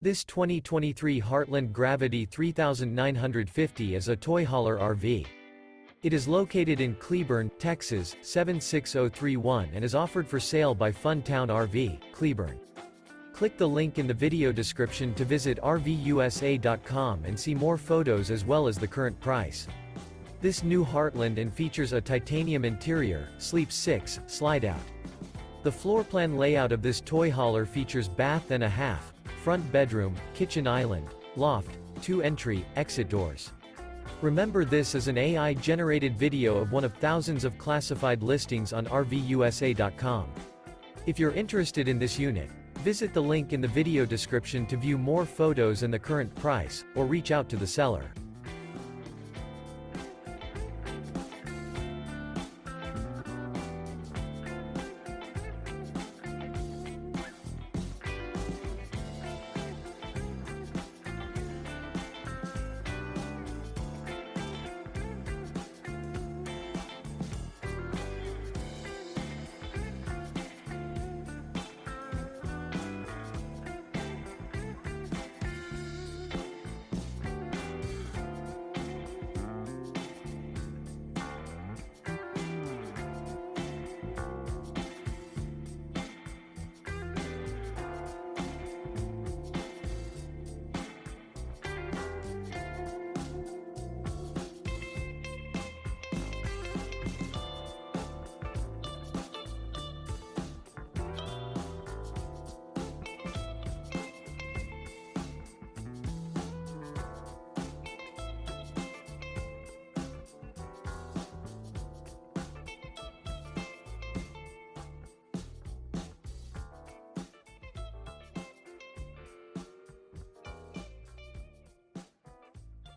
This 2023 Heartland Gravity 3950 is a toy hauler RV. It is located in Cleburne, Texas, 76031 and is offered for sale by Funtown RV, Cleburne. Click the link in the video description to visit RVUSA.com and see more photos as well as the current price. This new Heartland and features a titanium interior, sleeps 6, slide-out. The floor plan layout of this toy hauler features bath and a half, front bedroom, kitchen island, loft, 2 entry, exit doors. Remember, this is an AI-generated video of one of thousands of classified listings on RVUSA.com. If you're interested in this unit, visit the link in the video description to view more photos and the current price, or reach out to the seller.